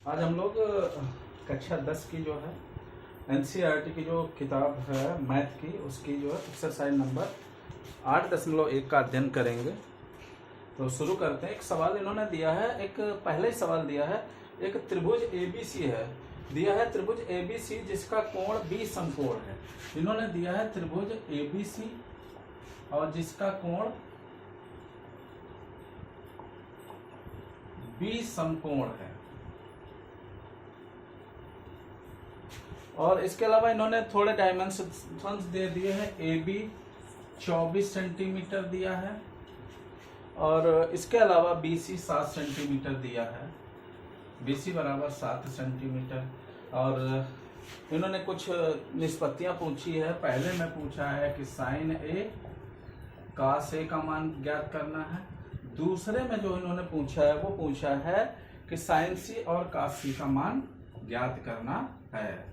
आज हम लोग कक्षा 10 की जो है एनसीईआरटी की जो किताब है मैथ की, उसकी जो है एक्सरसाइज नंबर 8.1 का अध्ययन करेंगे। तो शुरू करते हैं। एक सवाल इन्होंने दिया है, एक पहले ही सवाल दिया है। एक त्रिभुज एबीसी है, दिया है त्रिभुज एबीसी जिसका कोण बी समकोण है। इन्होंने दिया है त्रिभुज एबीसी और जिसका कोण बी समकोण है। और इसके अलावा इन्होंने थोड़े डायमेंशंस दे दिए हैं। ए बी 24 सेंटीमीटर दिया है और इसके अलावा बी सी 7 सेंटीमीटर दिया है। बी सी बराबर 7 सेंटीमीटर। और इन्होंने कुछ निष्पत्तियां पूछी है। पहले में पूछा है कि साइन ए कास ए का मान ज्ञात करना है। दूसरे में जो इन्होंने पूछा है वो पूछा है कि साइन सी और कास सी का मान ज्ञात करना है।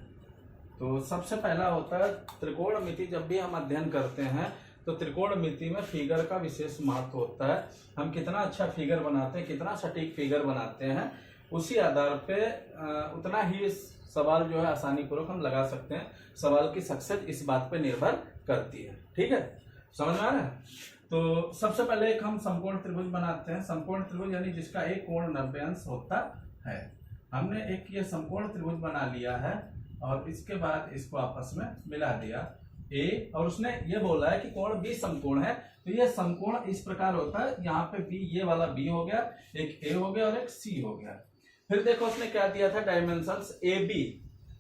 तो सबसे पहला होता है त्रिकोणमिति। जब भी हम अध्ययन करते हैं तो त्रिकोणमिति में फिगर का विशेष महत्व होता है। हम कितना अच्छा फिगर बनाते हैं, कितना सटीक फिगर बनाते हैं, उसी आधार पे उतना ही सवाल जो है आसानी पूर्वक हम लगा सकते हैं। सवाल की सक्सेस इस बात पे निर्भर करती है। ठीक है, समझ में आ रहा है? तो सबसे पहले एक हम समकोण त्रिभुज बनाते हैं। समकोण त्रिभुज यानी जिसका एक कोण 90 अंश होता है। हमने एक ये समकोण त्रिभुज बना लिया है और इसके बाद इसको आपस में मिला दिया ए, और उसने ये बोला है कि कोण बी समकोण है। तो ये समकोण इस प्रकार होता है। यहाँ पे बी, ये वाला बी हो गया, एक ए हो गया और एक सी हो गया। फिर देखो उसने क्या दिया था, डायमेंशंस ए बी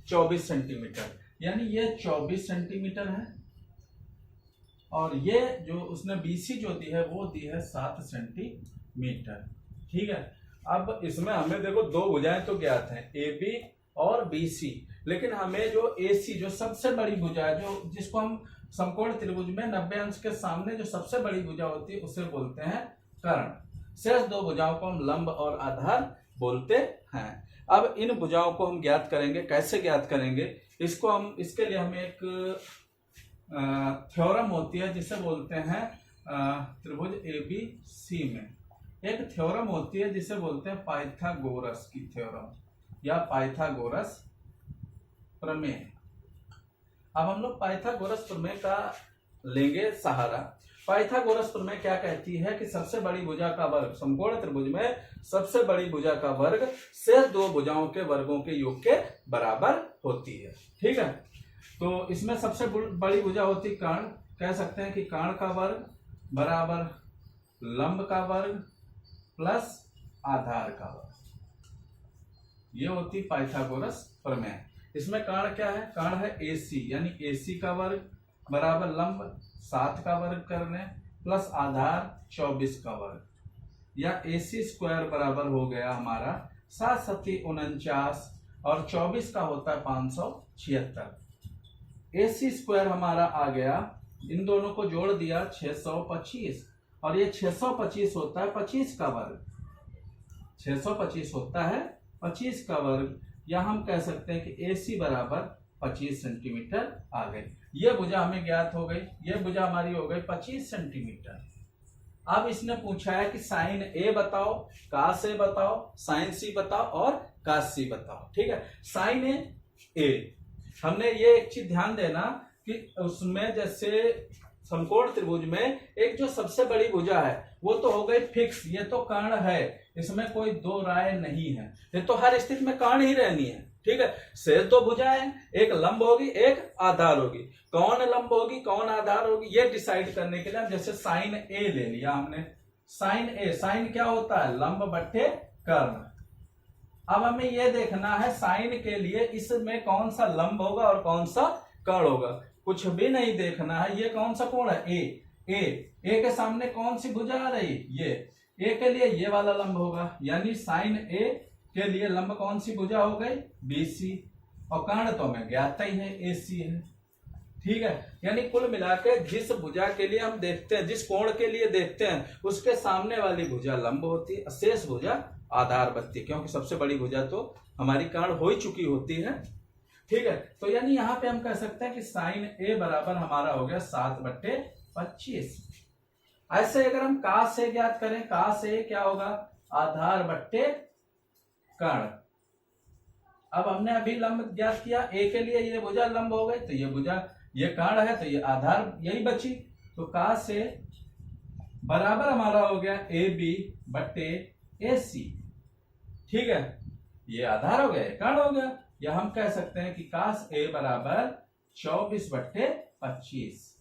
24 सेंटीमीटर, यानी ये 24 सेंटीमीटर है। और ये जो उसने बीसी जो दी है वो दी है 7 सेंटीमीटर। ठीक है, अब इसमें हमें देखो दो भुजाएं तो ज्ञात हैं, ए बी और बी सी, लेकिन हमें जो ए सी जो सबसे बड़ी भुजा है, जो जिसको हम समकोण त्रिभुज में 90 अंश के सामने जो सबसे बड़ी भुजा होती है उसे बोलते हैं कर्ण। शेष दो भुजाओं को हम लंब और आधार बोलते हैं। अब इन भुजाओं को हम ज्ञात करेंगे। कैसे ज्ञात करेंगे इसको हम, इसके लिए हमें एक थ्योरम होती है जिसे बोलते हैं त्रिभुज ए बी सी में एक थ्योरम होती है जिसे बोलते हैं पाइथागोरस की थ्योरम या पाइथागोरस प्रमेय। अब हम लोग पाइथागोरस प्रमेय का लेंगे सहारा। पाइथागोरस प्रमेय क्या कहती है कि सबसे बड़ी भुजा का वर्ग, समकोण त्रिभुज में सबसे बड़ी भुजा का वर्ग शेष दो भुजाओं के वर्गों के योग के बराबर होती है। ठीक है, तो इसमें सबसे बड़ी भुजा होती है कर्ण। कह सकते हैं कि कर्ण का वर्ग बराबर लंब का वर्ग प्लस आधार का वर्ग। ये होती पाइथागोरस प्रमेय। इसमें कर्ण क्या है, कर्ण है AC, यानी AC का वर्ग बराबर लंब 7 का वर्ग करने प्लस आधार 24 का वर्ग, या AC स्क्वायर बराबर हो गया हमारा 7 सती 49 और 24 का होता है 576। AC स्क्वायर हमारा आ गया, इन दोनों को जोड़ दिया 625, और ये 625 होता है 25 का वर्ग। 625 होता है 25 का वर्ग, या हम कह सकते हैं कि AC बराबर 25 सेंटीमीटर आ गई। ये भुजा हमें ज्ञात हो गई, ये भुजा हमारी हो गई 25 सेंटीमीटर। अब इसने पूछा है कि साइन ए बताओ, कास ए बताओ, साइन सी बताओ और कास सी बताओ। ठीक है, साइन ए हमने ये एक चीज ध्यान देना कि उसमें जैसे समकोण त्रिभुज में एक जो सबसे बड़ी भुजा है वो तो हो गई फिक्स, ये तो कर्ण है, इसमें कोई दो राय नहीं है, ये तो हर स्थिति में कर्ण ही रहनी है। ठीक है, शेष दो भुजाएं, एक लंब होगी एक आधार होगी। कौन लंब होगी कौन आधार होगी ये डिसाइड करने के लिए जैसे साइन ए ले लिया हमने। साइन ए, साइन क्या होता है, लंब बट्टे कर्ण। अब हमें यह देखना है साइन के लिए इसमें कौन सा लंब होगा और कौन सा कर्ण होगा। कुछ भी नहीं देखना है, ये कौन सा कोण है, ए के सामने कौन सी भुजा आ रही, ये ए के लिए ये वाला लंब होगा, यानी साइन ए के लिए लंब कौन सी भुजा हो गई, BC, और कर्ण तो हमें ज्ञात ही है AC है। ठीक है, यानी कुल मिलाकर जिस भुजा के लिए हम देखते हैं, जिस कोण के लिए देखते हैं, उसके सामने वाली भुजा लंब होती है, शेष भुजा आधार बनती है, क्योंकि सबसे बड़ी भुजा तो हमारी कर्ण हो ही चुकी होती है। ठीक है, तो यानी यहां पे हम कह सकते हैं कि साइन ए बराबर हमारा हो गया 7/25। ऐसे अगर हम कास ए ज्ञात करें, कास ए क्या होगा, आधार बट्टे कर्ण। अब हमने अभी लंब ज्ञात किया, ए के लिए ये भुजा लंब हो गई, तो ये भुजा, ये कर्ण है, तो ये आधार यही बची। तो काश से बराबर हमारा हो गया ए बी बट्टे ए सी। ठीक है, ये आधार हो गया, ये कर्ण हो गया, या हम कह सकते हैं कि काश ए बराबर 24 बट्टे 25।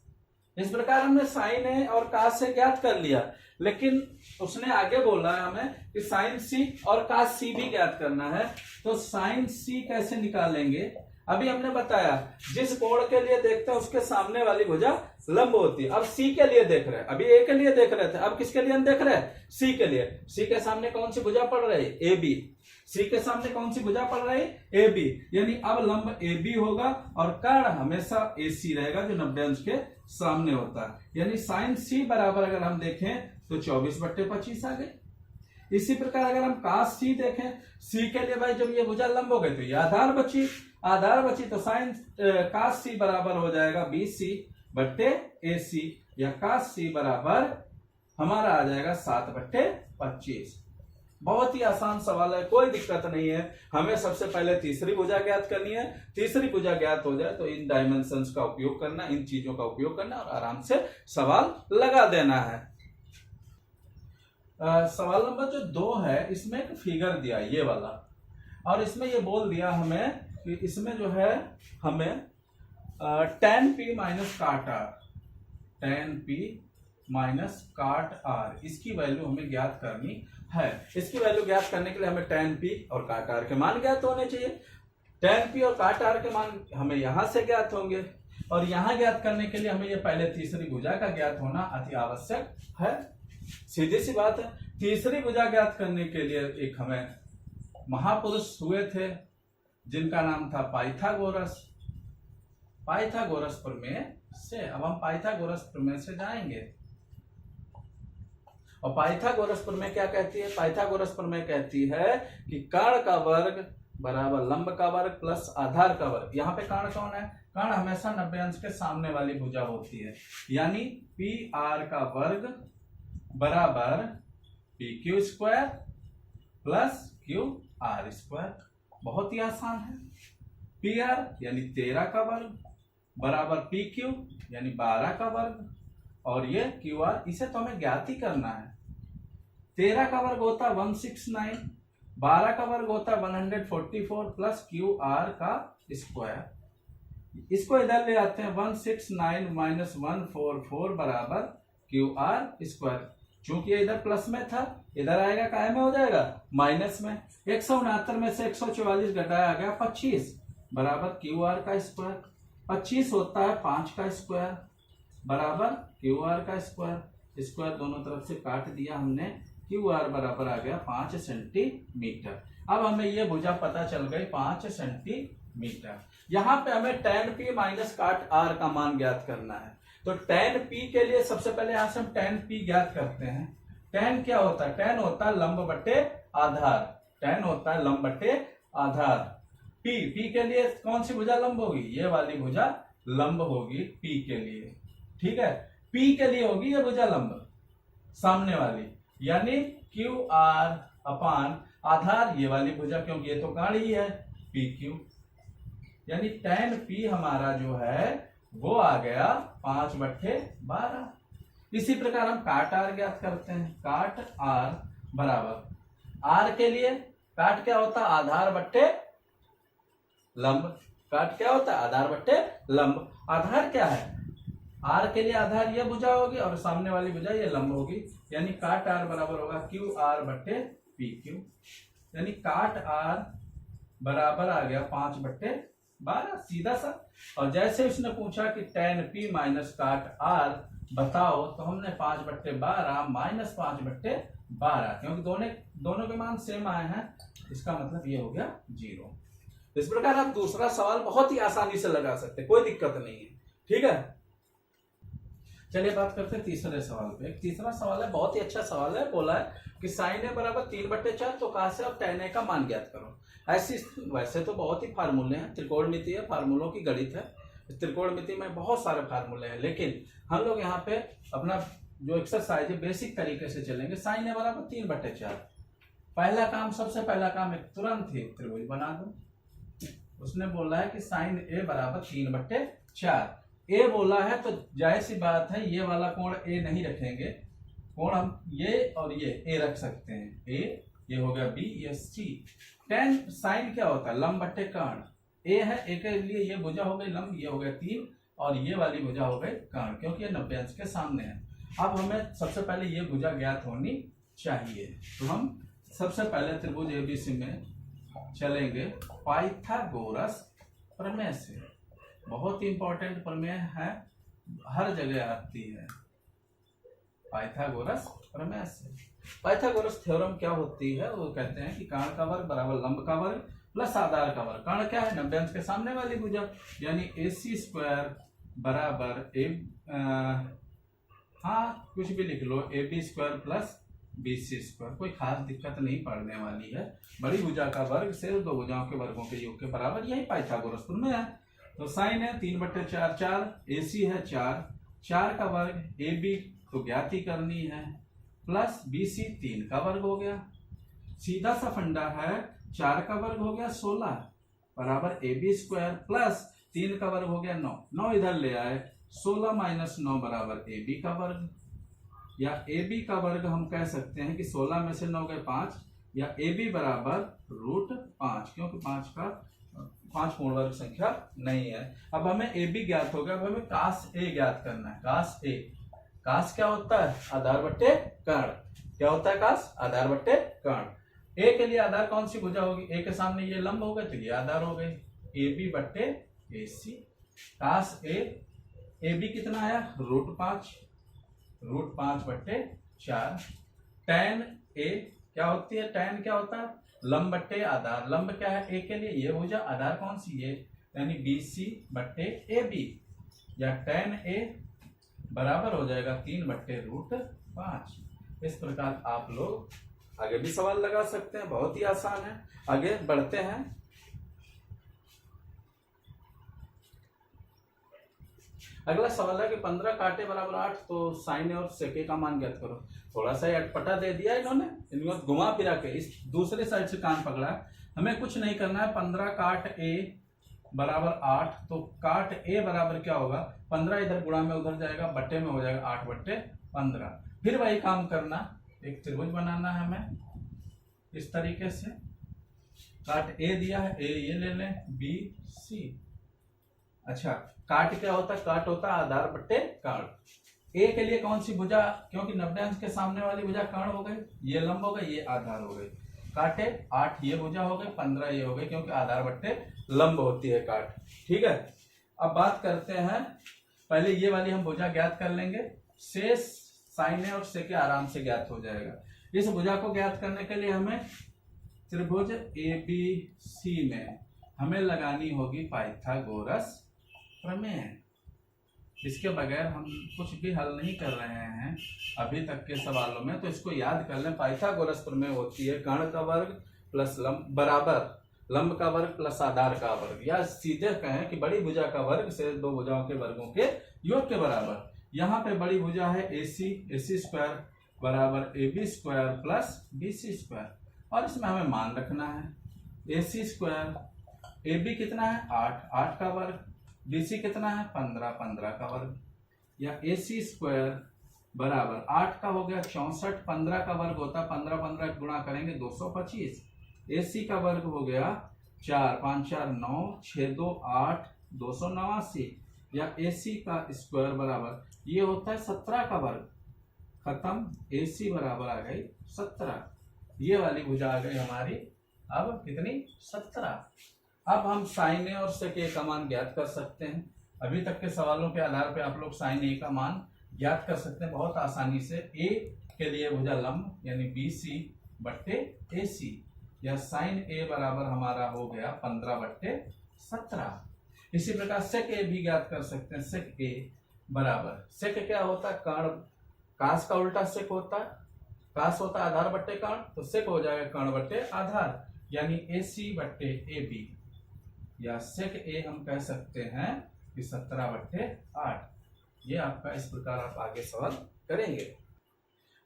इस प्रकार हमने साइन ए और काश से ज्ञात कर लिया, लेकिन उसने आगे बोला है हमें कि साइन सी और काश सी भी ज्ञात करना है। तो साइन सी कैसे निकालेंगे? अभी हमने बताया जिस कोण के लिए देखते हैं उसके सामने वाली भुजा लंब होती है। अब सी के लिए देख रहे हैं, अभी ए के लिए देख रहे थे, अब किसके लिए हम देख रहे हैं? सी के लिए। सी के सामने कौन सी भुजा पड़ रही है? A B. सी के सामने कौन सी भुजा पड़ रही है? A B. यानी अब लंब ए बी होगा और कर्ण हमेशा ए सी रहेगा जो 90 अंश के सामने होता है। यानी साइन सी बराबर अगर हम देखें तो 24 बट्टे 25 आ गए। इसी प्रकार अगर हम काश सी देखें, सी के लिए भाई जब ये भुजा लंब हो गई तो ये आधार बची, आधार बची तो साइन काश सी बराबर हो जाएगा बी सी बट्टे ए सी, या काश सी बराबर हमारा आ जाएगा 7 बट्टे 25। बहुत ही आसान सवाल है, कोई दिक्कत नहीं है। हमें सबसे पहले तीसरी भुजा ज्ञात करनी है, तीसरी भुजा ज्ञात हो जाए तो इन डायमेंशंस का उपयोग करना, इन चीजों का उपयोग करना और आराम से सवाल लगा देना है। सवाल नंबर जो 2 है इसमें एक फिगर दिया ये वाला, और इसमें ये बोल दिया हमें कि इसमें जो है हमें tan p माइनस काट r, tan p माइनस काट r, इसकी वैल्यू हमें ज्ञात करनी है। इसकी वैल्यू ज्ञात करने के लिए हमें tan p और काट r के मान ज्ञात होने चाहिए। tan p और काट r के मान हमें यहां से ज्ञात होंगे, और यहां ज्ञात करने के लिए हमें ये पहले तीसरी भुजा का ज्ञात होना अति आवश्यक है। सीधी सी बात है। तीसरी भुजा ज्ञात करने के लिए एक हमें महापुरुष हुए थे जिनका नाम था पाइथागोरस। पाइथागोरस प्रमेय से, अब हम पाइथागोरस प्रमेय से जाएंगे। और पाइथागोरस प्रमेय क्या कहती है? पाइथागोरस प्रमेय कहती है कि कर्ण का वर्ग बराबर लंब का वर्ग प्लस आधार का वर्ग। यहाँ पे कर्ण कौन है? कर्ण हमेशा 90 अंश के सामने वाली भुजा होती है, यानी पी आर का वर्ग बराबर P Q square plus Q R square. बहुत ही आसान है। पी आर यानी 13 का वर्ग बराबर पी क्यू यानी 12 का वर्ग, और ये क्यू आर, इसे तो हमें ज्ञात ही करना है। 13 का वर्ग होता है 169, 12 का वर्ग होता है 144 प्लस क्यू आर का स्क्वायर। इसको इधर ले आते हैं, 169 माइनस 144 बराबर क्यू आर स्क्वायर। चूंकि ये इधर प्लस में था, इधर आएगा काय में हो जाएगा माइनस में। 169 में से 144 घटाया गया 25 बराबर क्यू आर का स्क्वायर। 25 होता है 5 का स्क्वायर बराबर क्यू आर का स्क्वायर। स्क्वायर दोनों तरफ से काट दिया हमने, क्यू आर बराबर आ गया 5 सेंटीमीटर। अब हमें ये भुजा पता चल गई 5 सेंटीमीटर। यहाँ पे हमें tan p माइनस काट r का मान ज्ञात करना है। तो tan p के लिए सबसे पहले यहां से हम tan p ज्ञात करते हैं। tan क्या होता है? tan होता है लंब बटे आधार। tan होता है लंब बटे आधार। p के लिए कौन सी भुजा लंब होगी? ये वाली भुजा लंब होगी p के लिए। ठीक है, p के लिए होगी ये भुजा लंब सामने वाली, यानी क्यू आर अपान आधार ये वाली भुजा, क्योंकि ये तो कर्ण ही है पी क्यू, यानी tan p हमारा जो है वो आ गया 5 बट्टे 12। इसी प्रकार हम काट r ज्ञात करते हैं। काट r बराबर, r के लिए काट क्या होता है? आधार बट्टे लंब। काट क्या होता है? आधार बट्टे लंब। आधार क्या है? r के लिए आधार ये भुजा होगी और सामने वाली भुजा ये लंब होगी, यानी काट r बराबर होगा क्यू आर बट्टे पी क्यू, यानी काट r बराबर आ गया 5 बट्टे 12, सीधा सा। और जैसे उसने पूछा कि tan p माइनस काट r बताओ, तो हमने 5 बट्टे 12 माइनस 5 बट्टे 12, क्योंकि दोनों के मान सेम आए हैं, इसका मतलब ये हो गया 0। इस प्रकार आप दूसरा सवाल बहुत ही आसानी से लगा सकते हैं, कोई दिक्कत नहीं है। ठीक है, चलिए बात करते हैं तीसरे सवाल पे। एक तीसरा सवाल है, बहुत ही अच्छा सवाल है। बोला है कि साइन ए बराबर 3 बट्टे 4, तो कहां से अब tan ए का मान ज्ञात करो। ऐसी वैसे तो बहुत ही फार्मूले हैं, त्रिकोणमिति है, फार्मूलों की गणित है। त्रिकोणमिति में बहुत सारे फार्मूले हैं, लेकिन हम लोग यहाँ पे अपना जो एक्सरसाइज है बेसिक तरीके से चलेंगे। साइन ए बराबर 3 बट्टे 4, पहला काम, सबसे पहला काम है तुरंत ही त्रिभुज बना दो। उसने बोला है कि साइन ए बराबर 3/4। ए बोला है तो जाहिर सी बात है ये वाला कोण ए नहीं रखेंगे, कोण हम ये और ये ए रख सकते हैं। ए ये हो गया बी, ये सी। टेन साइन क्या होता है? लंब बट्टे कर्ण। ए है, ए के लिए ये भुजा हो गई लंब, ये हो गया 3 और ये वाली भुजा हो गई कर्ण, क्योंकि ये 90 अंश के सामने है। अब हमें सबसे पहले ये भुजा ज्ञात होनी चाहिए, तो हम सबसे पहले त्रिभुज एबीसी में चलेंगे पाइथागोरस प्रमेय से। बहुत ही इंपॉर्टेंट प्रमेय है, हर जगह आती है, पाइथागोरस प्रमेय से। पाइथागोरस थ्योरम क्या होती है? वो कहते हैं कि कर्ण का वर्ग बराबर लंब का वर्ग प्लस आधार का वर्ग। कर्ण क्या है? 90 अंश के सामने वाली भुजा, यानी AC स्क्वायर बराबर हाँ कुछ भी लिख लो, AB square plus BC square. कोई खास दिक्कत नहीं पड़ने वाली है। बड़ी भुजा का वर्ग सिर्फ दो भुजाओं के वर्गों के योग के बराबर, यही पाइथागोरस प्रमेय है। तो साइन है 3/4, 4 AC है 4 का वर्ग, AB तो ज्ञात ही करनी है, प्लस BC 3 का वर्ग हो गया। सीधा सा फंडा है, 4 का वर्ग हो गया 16 बराबर AB स्क्वायर प्लस 3 का वर्ग हो गया 9 इधर ले आए, 16 - 9 बराबर AB का वर्ग, या AB का वर्ग हम कह सकते हैं कि 16 में से 9 गए 5, या AB बराबर √5, क्योंकि 5 पूर्ण वर्ग संख्या नहीं है। अब हमें AB ज्ञात हो गया, अब हमें कास A ज्ञात करना है। कास A, कास क्या होता है? आधार बट्टे कर्ण। क्या होता है कास? आधार बट्टे कर्ण। ए के लिए आधार कौन सी भुजा होगी? ए के सामने ये लंब हो गए तो ये आधार हो गई, AB बट्टे AC। कास A, AB कितना आया? √5/4। टैन A क्या होती है? टैन क्या होता है? लंब बट्टे आधार। लंब क्या है? ए के लिए ये भुजा, आधार कौन सी? ये, यानी BC बट्टे AB, या टैन A बराबर हो जाएगा 3/√5। इस प्रकार आप लोग आगे भी सवाल लगा सकते हैं, बहुत ही आसान है। आगे बढ़ते हैं। अगला सवाल है कि 15 काटे बराबर 8, तो साइन और सेके का मान ज्ञात करो। थोड़ा सा अटपटा दे दिया इन्होंने, इन्होंने घुमा फिरा के इस दूसरे साइड से कान पकड़ा। हमें कुछ नहीं करना है। 15 काट A बराबर 8, तो काट A बराबर क्या होगा? 15 इधर गुणा में उधर जाएगा, बट्टे में हो जाएगा 8/15। फिर वही काम करना, एक त्रिभुज बनाना है हमें इस तरीके से। काट A दिया है, A ये ले लें, BC। अच्छा, काट क्या होता है? काट होता है आधार बट्टे कर्ण। ए के लिए कौन सी भुजा? क्योंकि 90 अंश के सामने वाली भुजा कर्ण हो गई, ये लंब हो गई, ये आधार हो गई। काटे 8 ये भुजा हो गई, 15 ये हो गई, क्योंकि आधार बट्टे लंब होती है काट। ठीक है, अब बात करते हैं, पहले ये वाली हम भुजा ज्ञात कर लेंगे, शेष साइन और सेके आराम से ज्ञात हो जाएगा। इस भुजा को ज्ञात करने के लिए हमें त्रिभुज ABC में हमें लगानी होगी पाइथागोरस प्रमेय। इसके बगैर हम कुछ भी हल नहीं कर रहे हैं अभी तक के सवालों में, तो इसको याद कर लें। पाइथागोरस प्रमेय होती है कर्ण का वर्ग प्लस लंब बराबर लंब का वर्ग प्लस आधार का वर्ग, या सीधे कहें कि बड़ी भुजा का वर्ग से दो भुजाओं के वर्गों के योग के बराबर। यहाँ पे बड़ी भुजा है AC स्क्वायर बराबर AB square plus BC square, और इसमें हमें मान रखना है। AC स्क्वायर, AB कितना है? 8 का वर्ग, BC कितना है? 15 का वर्ग, या AC स्क्वायर बराबर 8 का हो गया 64, 15 का वर्ग होता है 15 गुणा करेंगे 225। AC का वर्ग हो गया 4 5 4 9 6 2 8 289, या AC का स्क्वायर बराबर ये होता है 17 का वर्ग। खत्म, AC बराबर आ गई 17। ये वाली भुजा आ गई हमारी, अब कितनी? 17। अब हम साइन ए और सेक ए का मान ज्ञात कर सकते हैं। अभी तक के सवालों के आधार पे आप लोग साइन ए का मान ज्ञात कर सकते हैं बहुत आसानी से। ए के लिए भुजा लंब यानी BC बट्टे AC, या साइन ए बराबर हमारा हो गया 15/17। इसी प्रकार सेक ए भी ज्ञात कर सकते हैं। सेक ए बराबर, सेक क्या होता है? कर्ण। कास का उल्टा सेक होता है, कास होता है आधार बट्टे कर्ण, तो सेक हो जाएगा कर्ण बट्टे आधार, यानी AC बट्टे AB, या सेक ए हम कह सकते हैं कि 17/8। ये आपका इस प्रकार आप आगे सवाल करेंगे।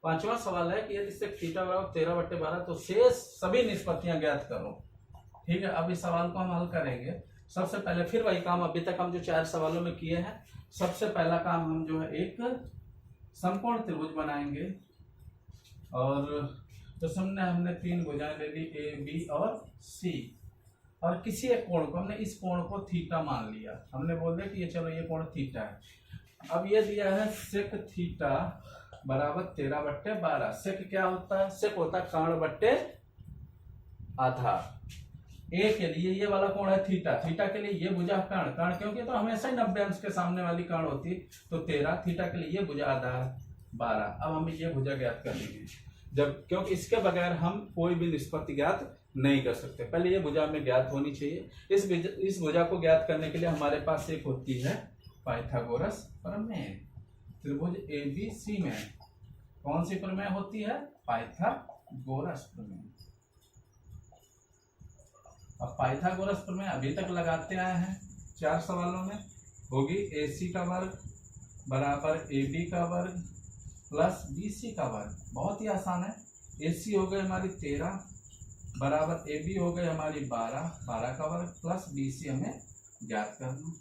पांचवा सवाल है कि यदि सेक थीटा बराबर 13/12, तो शेष सभी निष्पत्तियां ज्ञात करो। ठीक है, अब इस सवाल को हम हल करेंगे। सबसे पहले फिर वही काम अभी तक हम जो 4 सवालों में किए हैं। सबसे पहला काम हम जो है एक समकोण त्रिभुज बनाएंगे, और तो हमने 3 भुजाएं ले ली, ए बी और सी, और किसी एक कोण को हमने इस कोण को थीटा मान लिया। हमने बोल दिया कि ये चलो ये कोण थीटा है। अब ये दिया है सेक थीटा बराबर 13/12। सेक क्या होता है? सेक होता है कर्ण बट्टे आधार। ए के लिए ये वाला कोण है थीटा, थीटा के लिए ये भुजा कर्ण, कर्ण क्योंकि तो हमेशा ही 90 अंश के सामने वाली कर्ण होती, तो 13, थीटा के लिए ये भुजा आधार 12। अब हमें ये भुजा ज्ञात कर लेंगे, जब क्योंकि इसके बगैर हम कोई भी निष्पत्ति ज्ञात नहीं कर सकते। पहले ये भुजा हमें ज्ञात होनी चाहिए। इस भुजा को ज्ञात करने के लिए हमारे पास एक होती है पाइथागोरस प्रमेय। त्रिभुज ABC में कौन सी प्रमेय होती है? पाइथागोरस प्रमेय। अब पाइथागोरस प्रमेय अभी तक लगाते आए हैं 4 सवालों में। होगी AC का वर्ग बराबर AB का वर्ग प्लस BC का वर्ग। बहुत ही आसान है। AC हो गई हमारी 13 बराबर AB हो गई हमारी 12, 12 का वर्ग प्लस BC हमें ज्ञात करना।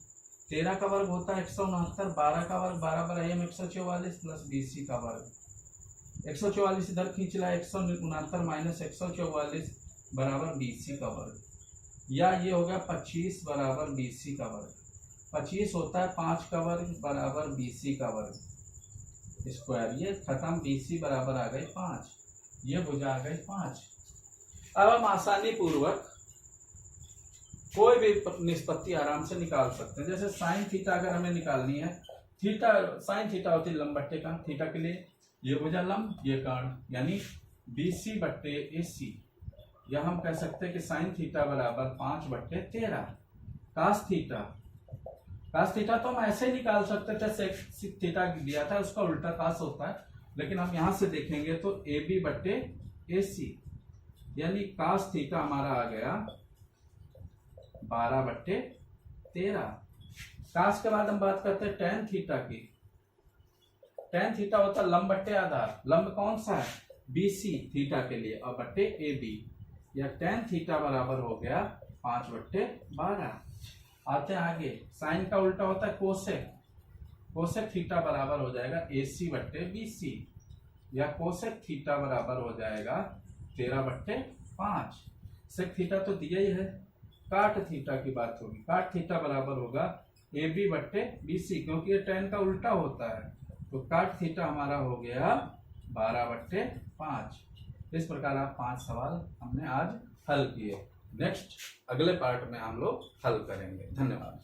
13 का वर्ग होता है 169, 12 का वर्ग बराबर है 144 प्लस BC का वर्ग। 144 इधर खींच ला, 169 माइनस 144 बराबर BC का वर्ग, या ये हो गया 25 बराबर BC का वर्ग। 25 होता है 5 का वर्ग बराबर BC का वर्ग स्क्वायर। ये खत्म, BC बराबर आ गई 5, ये भुजा आ गई 5। अब हम आसानी पूर्वक कोई भी निष्पत्ति आराम से निकाल सकते हैं। जैसे साइन थीटा अगर हमें निकालनी है, थीटा साइन थीटा होती है लंब बट्टे कर्ण। थीटा के लिए ये भुजा लंब, ये कर्ण, यानी BC बट्टे AC, या हम कह सकते हैं कि साइन थीटा बराबर 5/13। कास थीटा तो हम ऐसे ही निकाल सकते थे, सेक थीटा दिया था उसका उल्टा कास होता है, लेकिन हम यहां से देखेंगे तो AB बट्टे AC, यानी कास थीटा हमारा आ गया 12/13। कास के बाद हम बात करते हैं टेन थीटा की। टेन थीटा होता है लंब बट्टे आधार। लंब कौन सा है? BC थीटा के लिए, और बट्टे AB, या टेन थीटा बराबर हो गया 5/12। आते हैं आगे, साइन का उल्टा होता है कोसेक। कोसेक थीटा बराबर हो जाएगा AC बट्टे BC, या कोसेक थीटा बराबर हो जाएगा 13/5। सेक थीटा तो दिया ही है। काट थीटा की बात होगी। काट थीटा बराबर होगा AB बट्टे BC, क्योंकि ये टेन का उल्टा होता है, तो काट थीटा हमारा हो गया 12/5। इस प्रकार आप 5 सवाल हमने आज हल किए। नेक्स्ट अगले पार्ट में हम लोग हल करेंगे। धन्यवाद।